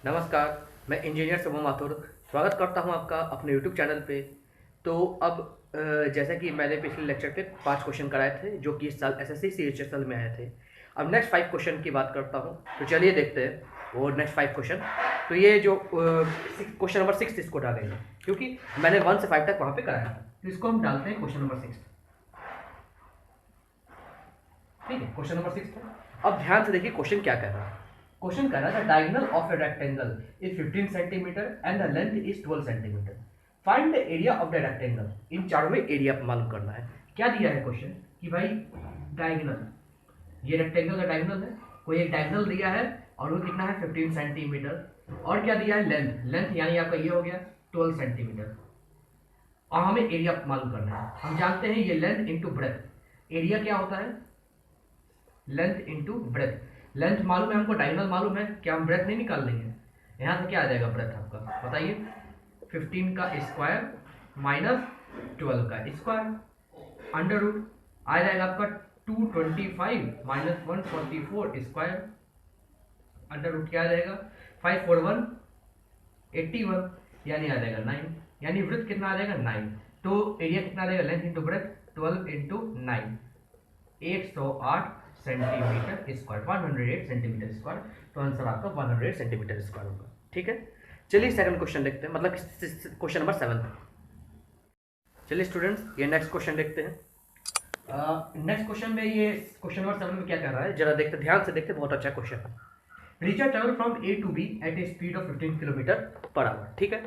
नमस्कार, मैं इंजीनियर शुभम माथुर स्वागत करता हूं आपका अपने यूट्यूब चैनल पे। तो अब जैसा कि मैंने पिछले लेक्चर पे 5 क्वेश्चन कराए थे जो कि इस साल एसएससी सीएचएसएल में आए थे। अब नेक्स्ट 5 क्वेश्चन की बात करता हूं, तो चलिए देखते हैं वो नेक्स्ट 5 क्वेश्चन। तो ये जो क्वेश्चन नंबर 6 इसको डालेंगे क्योंकि मैंने 1 से 5 तक वहाँ पे कराया था, तो इसको हम डालते हैं क्वेश्चन नंबर 6। ठीक है, क्वेश्चन नंबर 6 अब ध्यान से देखिए क्वेश्चन क्या कह रहा है। क्वेश्चन कह रहा है diagonal of a rectangle is 15 centimetre and the length is 12 centimetre. Find the area of the rectangle. इन चारों में एरिया मालूम करना है। क्या दिया है क्वेश्चन कि भाई डायगोनल, ये रेक्टेंगल का डायगोनल है, कोई एक डायगोनल दिया है और वो कितना है 15 सेंटीमीटर, और क्या दिया है लेंथ, लेंथ यानी आपका ये हो गया 12 सेंटीमीटर, और हमें एरिया मालूम करना है। हम जानते हैं ये लेंथ इंटू ब्रेथ, एरिया क्या होता है लेंथ इंटू ब्रेथ। लेंथ मालूम है हमको, डायगोनल मालूम है, क्या हम ब्रेथ नहीं निकाल लेंगे? यहाँ से क्या आ जाएगा ब्रेथ आपका बताइए, 15 का स्क्वायर माइनस 12 का स्क्वायर अंडर रूट आ जाएगा आपका 225 माइनस 144 स्क्वायर अंडर रूट क्या आ जाएगा 541 81 यानी आ जाएगा 9, यानी वृत्त कितना आ जाएगा 9। तो एरिया कितना आ जाएगा length into breadth 12 into 9 108 centimetre square, 108 centimetre square. तो आंसर आपका 108 सेंटीमीटर स्क्वायर होगा। ठीक है, चलिए सेकंड क्वेश्चन देखते हैं, मतलब क्वेश्चन नंबर 7। चलिए स्टूडेंट्स ये नेक्स्ट क्वेश्चन देखते हैं। नेक्स्ट क्वेश्चन में ये क्वेश्चन नंबर 7 में क्या कह रहा है जरा देखते, ध्यान से देखते, बहुत अच्छा क्वेश्चन है। Richa travel from A to B at a speed of 15 kilometre per hour. ठीक है,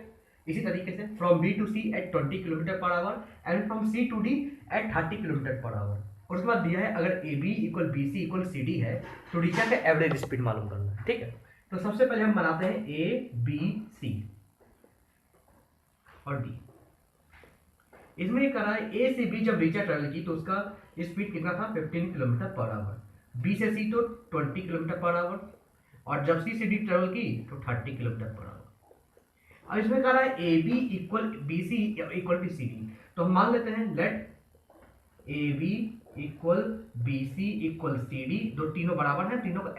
इसी तरीके से from B to C at 20 kilometre per hour and from C to D at 30 kilometre per hour. उसके बाद दिया है अगर A B equal B C equal C D है तो रीचर का एवरेज स्पीड मालूम करना है। ठीक है, तो सबसे पहले हम बनाते हैं ए बी सी और डी। इसमें ये करा है ए से बी जब रीचर ट्रेवल की तो उसका स्पीड कितना था 15 किलोमीटर पर आवर, बी से सी तो 20 किलोमीटर पर आवर, और जब सी से डी ट्रेवल की तो 30 किलोमीटर पर आवर। अब इसमें कह रहा है A B equal B C equal to C D, तो हम मान लेते हैं let A B equal B C equal C D, दो तीनों बराबर है, तीनों का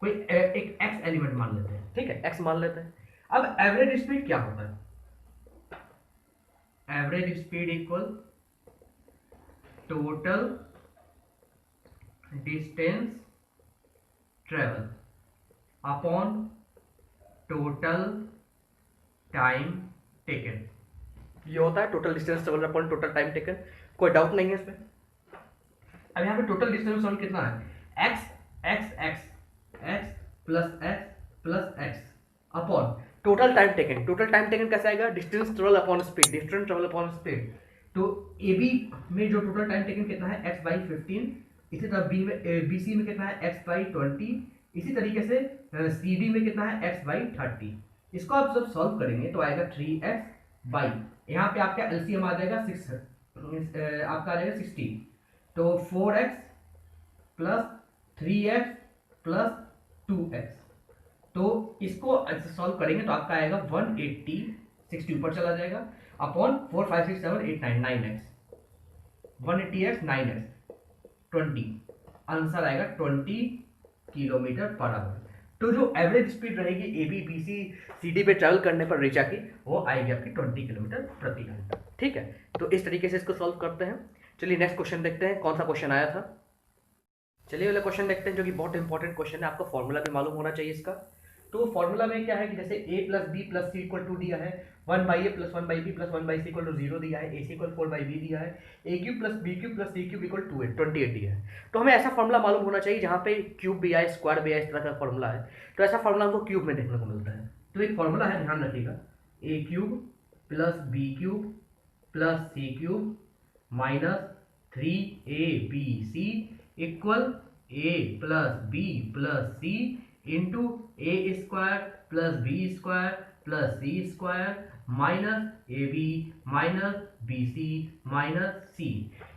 कोई एक एक्स एलिमेंट मान लेते हैं। ठीक है, एक्स मान लेते हैं। अब एवरेज स्पीड क्या होता है, average speed equal total distance travel upon total time taken. ये होता है total distance travel upon total time taken, कोई डाउट नहीं है इसमें। अब यहाँ पे टोटल डिस्टेंस ट्रेवल कितना है x x x x plus x upon total time taken. Total time taken कैसे आएगा, distance travel upon speed, distance travel upon speed. तो ए बी में जो टोटल टाइम टेकन कितना है एक्स बाई 15, इसी तरह बी में बी सी में कितना है एक्स बाई 20, इसी तरीके से सी डी में कितना है एक्स बाई 30। इसको आप जब सॉल्व करेंगे तो आएगा 3x बाई, यहाँ पे आपका एलसीएम आ जाएगा 6, आपका आ जाएगा 16, तो 4x plus 3x plus 2x। तो इसको सॉल्व करेंगे तो आपका आएगा 180, 60 ऊपर चला जाएगा upon 4 5 6 7 8 9 9x, 180x 9x 20, answer आएगा 20 किलोमीटर पर आवर। तो जो एवरेज स्पीड रहेगी A B B C C D पे ट्रैवल करने पर रीचा की, वो आएगी आपकी 20 किलोमीटर प्रति घंटा। ठीक है, तो इस तरीके से इसको सॉल्व करते हैं। चलिए नेक्स्ट क्वेश्चन देखते हैं, कौन सा क्वेश्चन आया था। चलिए वाला क्वेश्चन देखते हैं जो कि बहुत इंपॉर्टेंट क्वेश्चन है, आपको फॉर्मूला भी मालूम होना चाहिए इसका। तो फॉर्मूला में क्या है कि जैसे a plus B plus C equal to दिया है, 1 by A plus 1 by B plus 1 by C equal to 0 दिया है, A C equal 4 by B दिया है, A cube plus B cube plus C cube equal 28 दिया है। तो हमें ऐसा फॉर्मूला मालूम होना चाहिए जहाँ पे क्यूब भी आए, स्क्वायर भी आए, इस तरह का फॉर्मूला है। तो ऐसा फॉर्मूला हमको क्यूब में देखने को मिलता है। तो एक फॉर्मूला है, ध्यान रखिएगा, A cube plus B cube plus C cube minus 3abc equal A plus B plus C into A square plus B square plus C square minus A B minus B C minus C.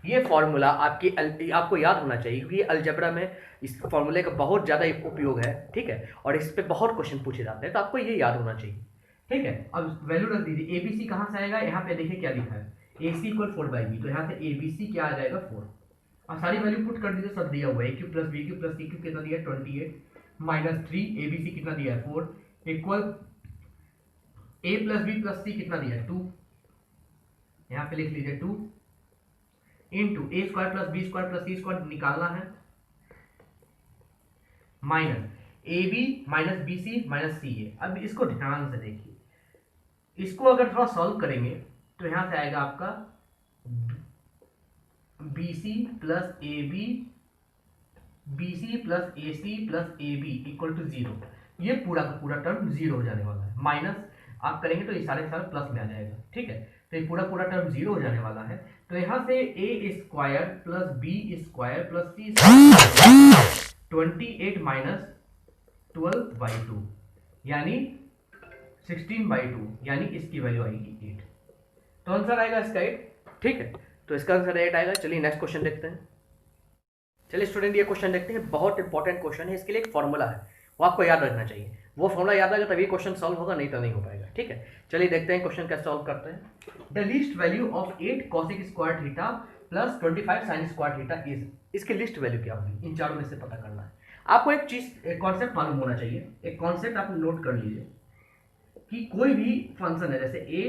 ये formula आपको याद होना चाहिए क्योंकि algebra में इस फॉर्मूले का बहुत ज़्यादा उपयोग है। ठीक है, और इस पे बहुत क्वेश्चन पूछे जाते हैं, तो आपको ये याद होना चाहिए। ठीक है, अब वैल्यू रख दीजिए, ए बी सी कहाँ से आएगा, यहाँ पे देखिए क्या लिखा है, A C equal 4 by B, तो यहाँ से ए बी सी क्या आ जाएगा 4, और सारी वैल्यू पुट कर दीजिए, सब दिया हुआ है, A cube plus B cube plus C cube कितना दिया है 28 माइनस 3 ए बी सी कितना दिया है 4, equal a plus B plus C कितना दिया है 2, यहाँ पे लिख लीजिए 2 into A square plus B square plus C square निकालना है, minus A B minus B C minus C A. अब इसको ध्यान से देखिए, इसको अगर थोड़ा सॉल्व करेंगे तो यहां से आएगा आपका B C plus A B, B C plus A C plus A B equal to 0। ये पूरा का पूरा टर्म 0 हो जाने वाला है, माइनस आप करेंगे तो ये सारे प्लस में आ जाएगा, ठीक है। तो ये पूरा पूरा टर्म 0 हो जाने वाला है। तो यहां से A square plus B square plus C square 28 minus 12/2 यानी 16/2, यानी इसकी वैल्यू आएगी 8। तो आंसर आएगा इसका 8, ठीक है। तो इसका आंसर 8 आएगा। चलिए नेक्स्ट क्वेश्चन देखते हैं। चलिए स्टूडेंट ये क्वेश्चन देखते हैं, बहुत इंपॉर्टेंट क्वेश्चन है। इसके लिए एक फॉर्मूला है, वो आपको याद रखना चाहिए। वो फॉर्मूला याद आएगा तभी क्वेश्चन सॉल्व होगा, नहीं तो नहीं हो पाएगा, ठीक है। चलिए देखते हैं क्वेश्चन कैसे सॉल्व करते हैं। The least value of 8 cosec square theta plus 25 sin square theta is, इसकी लिस्ट वैल्यू क्या होगी, इन चारों में से पता करना है आपको। एक चीज, एक कॉन्सेप्ट मालूम होना चाहिए। एक कॉन्सेप्ट आप नोट कर लीजिए कि कोई भी फंक्शन है, जैसे a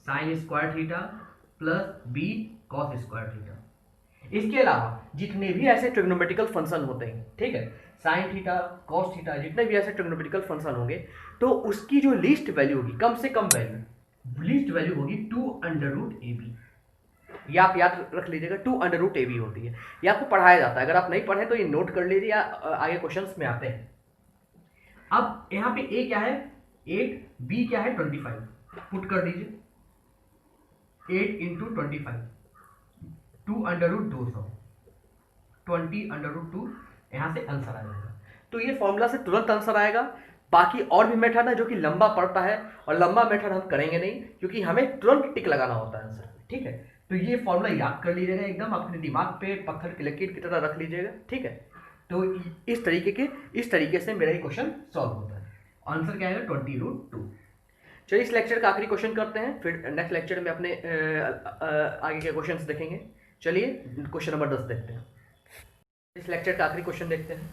sin square theta plus b cos square theta, इसके अलावा जितने भी ऐसे ट्रिग्नोमेट्रिकल फंक्शन होते हैं, ठीक है, साइन थीटा कॉस थीटा, जितने भी ऐसे ट्रिग्नोमेट्रिकल फंक्शन होंगे, तो उसकी जो लीस्ट वैल्यू होगी, कम से कम वैल्यू, लीस्ट वैल्यू होगी 2√ab। ये आप याद रख लीजिएगा, 2√ab होती है। ये आपको पढ़ाया जाता है, अगर आप नहीं पढ़े तो ये नोट कर लीजिए, आगे क्वेश्चंस में आते हैं। अब यहाँ पे a क्या है 8, b क्या है 25, पुट कर दीजिए 8 इंटू 25, 2√200, 20√2, यहाँ से आंसर आ जाएगा। तो ये फॉर्मूला से तुरंत आंसर आएगा। बाकी और भी मेथड है जो कि लंबा पड़ता है, और लंबा मेथड हम करेंगे नहीं, क्योंकि हमें तुरंत टिक लगाना होता है आंसर, ठीक है। तो ये फॉर्मूला याद कर लीजिएगा, एकदम अपने दिमाग पे पत्थर की लकीर की तरह रख लीजिएगा, ठीक है। तो इस तरीके से मेरा ये क्वेश्चन सॉल्व होता है। आंसर क्या आएगा 20√2। चलिए इस लेक्चर का आखिरी क्वेश्चन करते हैं, फिर नेक्स्ट लेक्चर में अपने आगे के क्वेश्चंस देखेंगे। चलिए क्वेश्चन नंबर 10 देखते हैं। इस लेक्चर का आखिरी क्वेश्चन देखते हैं,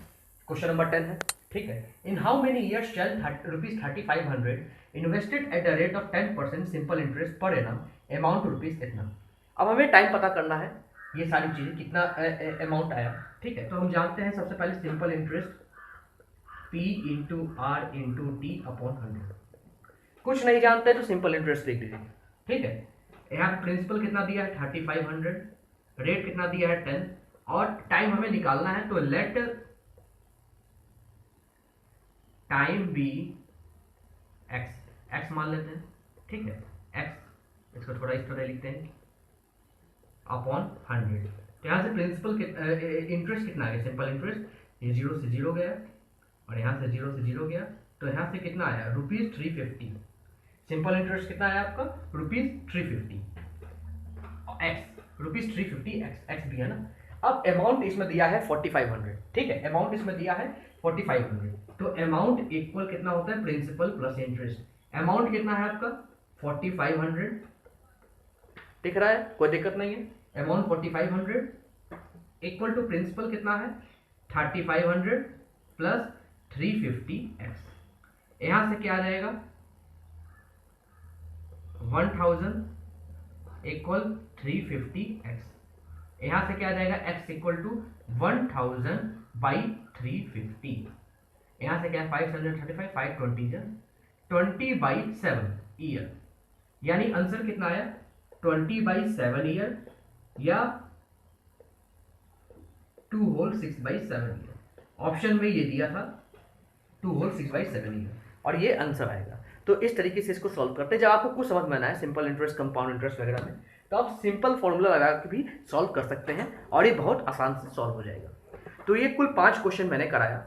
क्वेश्चन नंबर 10 है, ठीक है। In how many years shall ₹3500 invested at the rate of 10% simple interest per annum amount rupees इतना। अब हमें टाइम पता करना है, ये सारी चीजें कितना अमाउंट आया, ठीक है। तो हम जानते हैं सबसे पहले simple interest P into R into T upon 100। कुछ नहीं जानते तो सिंपल इंटरेस्ट लिख दीजिए, ठीक है। यहाँ प्रिंसिपल कितना दिया है 3500, रेट कितना दिया है 10, और टाइम हमें निकालना है, तो लेट टाइम बी एक्स मान लेते हैं, ठीक है। एक्स, इसको थोड़ा इस तरह लिखते हैं अपॉन 100। तो यहाँ से प्रिंसिपल इंटरेस्ट कितना आ गया, सिंपल इंटरेस्ट ये 0 से 0 गया, और यहाँ से 0 से 0 गया, तो यहाँ से कितना आया ₹350। सिंपल इंटरेस्ट कितना आया आपका ₹350, एक्स ₹350 एक्स भी है ना। अब अमाउंट इसमें दिया है 4500, ठीक है, अमाउंट इसमें दिया है 4500। तो अमाउंट इक्वल कितना होता है प्रिंसिपल प्लस इंटरेस्ट। अमाउंट कितना है आपका 4500, दिख रहा है, कोई दिक्कत नहीं है। अमाउंट 4500 इक्वल टू प्रिंसिपल कितना है 3500 प्लस 350x। यहां से क्या आ जाएगा 1000 इक्वल 350x। यहां से क्या आ जाएगा x इक्वल टू 1000 बाई 350। यहां से क्या है 535, 20/7 ईयर, यानी आंसर कितना आया 20/7 ईयर या 2 होल 6/7 ईयर। ऑप्शन में ये दिया था 2 होल 6/7 ईयर, और ये आंसर आएगा। तो इस तरीके से इसको सॉल्व करते हैं। जब आपको कुछ समझ में आना है सिंपल इंटरेस्ट कंपाउंड इंटरेस्ट वगैरह में, तो आप सिंपल फॉर्मूला लगा के भी सॉल्व कर सकते हैं, और ये बहुत आसान से सॉल्व हो जाएगा। तो ये कुल 5 क्वेश्चन मैंने कराया,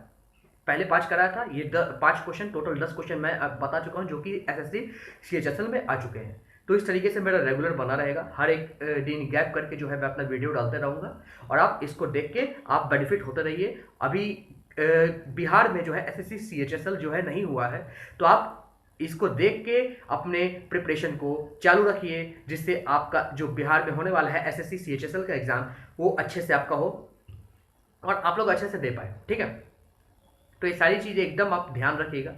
पहले 5 कराया था, ये 5 क्वेश्चन, टोटल 10 क्वेश्चन मैं बता चुका हूँ, जो कि SSC CHSL में आ चुके हैं। तो इस तरीके से मेरा रेगुलर बना रहेगा, हर एक दिन गैप करके जो है मैं अपना वीडियो डालते रहूँगा, और आप इसको देख के आप बेनिफिट होते रहिए। अभी बिहार में जो है SSC CHSL जो है नहीं हुआ है, तो आप इसको देख के अपने प्रिपरेशन को चालू रखिए, जिससे आपका जो बिहार में होने वाला है SSC CHSL का एग्जाम वो अच्छे से आपका हो, और आप लोग अच्छे से दे पाए, ठीक है। तो ये सारी चीज़ें एकदम आप ध्यान रखिएगा।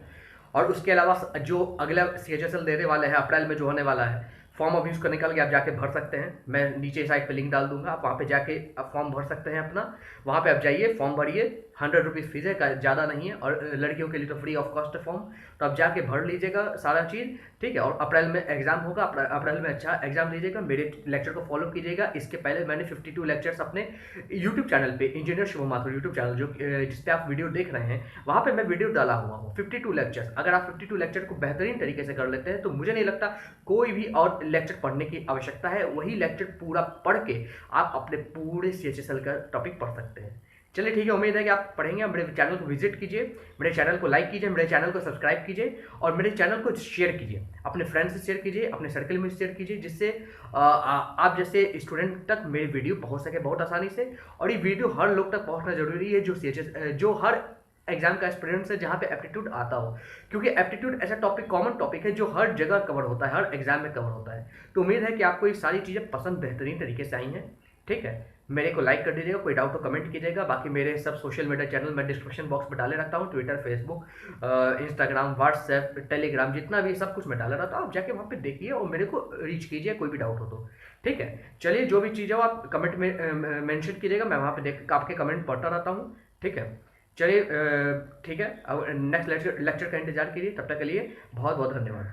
और उसके अलावा जो अगला CHSL देने वाले हैं अप्रैल में जो होने वाला है, फॉर्म अभी उसका निकल गया, आप जाके भर सकते हैं। मैं नीचे साइड पे लिंक डाल दूंगा, आप वहाँ पे जाके आप फॉर्म भर सकते हैं अपना। वहाँ पे आप जाइए, फॉर्म भरिए, 100 रुपीज़ फीस है, ज़्यादा नहीं है, और लड़कियों के लिए तो फ्री ऑफ कॉस्ट है फॉर्म। तो आप जाके भर लीजिएगा सारा चीज़, ठीक है। और अप्रैल में एग्जाम होगा, अप्रैल में अच्छा एग्जाम लीजिएगा, मेरे लेक्चर को फॉलो कीजिएगा। इसके पहले मैंने 52 लेक्चर्स अपने यूट्यूब चैनल पे, engineer Shubham Mathur YouTube channel जो जिस पे आप वीडियो देख रहे हैं, वहाँ पे मैं वीडियो डाला हुआ हूँ 52 लेक्चर्स। अगर आप 52 लेक्चर को बेहतरीन तरीके से कर लेते हैं तो मुझे नहीं लगता कोई भी और लेक्चर पढ़ने की आवश्यकता है। वही लेक्चर पूरा पढ़ के आप अपने पूरे CHSL का टॉपिक पढ़ सकते हैं। चलिए ठीक है, उम्मीद है कि आप पढ़ेंगे। मेरे चैनल को विजिट कीजिए, मेरे चैनल को लाइक कीजिए, मेरे चैनल को सब्सक्राइब कीजिए, और मेरे चैनल को शेयर कीजिए, अपने फ्रेंड्स से शेयर कीजिए, अपने सर्कल में शेयर कीजिए, जिससे आप जैसे स्टूडेंट तक मेरी वीडियो पहुंच सके बहुत आसानी से। और ये वीडियो हर लोग तक पहुंचना जरूरी है जो हर एग्जाम का एक्सपीरियंस है, जहाँ पे एप्टीट्यूड आता हो, क्योंकि एप्टीट्यूड ऐसा टॉपिक, कॉमन टॉपिक है जो हर जगह कवर होता है, हर एग्जाम में कवर होता है। तो उम्मीद है कि आपको ये सारी चीज़ें पसंद बेहतरीन तरीके से आई हैं, ठीक है। मेरे को लाइक कर दीजिएगा, कोई डाउट हो कमेंट कीजिएगा। बाकी मेरे सब सोशल मीडिया चैनल मैं डिस्क्रिप्शन बॉक्स में डाले रखता हूँ, Twitter, Facebook, Instagram, WhatsApp, Telegram, जितना भी सब कुछ मैं डाला रहता हूँ। आप जाके वहाँ पे देखिए और मेरे को रीच कीजिए, कोई भी डाउट हो तो, ठीक है। चलिए, जो भी चीज़ हो आप कमेंट में मेंशन कीजिएगा, मैं वहाँ पे देख आपके कमेंट पढ़ता रहता हूँ, ठीक है। चलिए ठीक है, अब नेक्स्ट लेक्चर का इंतजार कीजिए। तब तक के लिए बहुत बहुत धन्यवाद।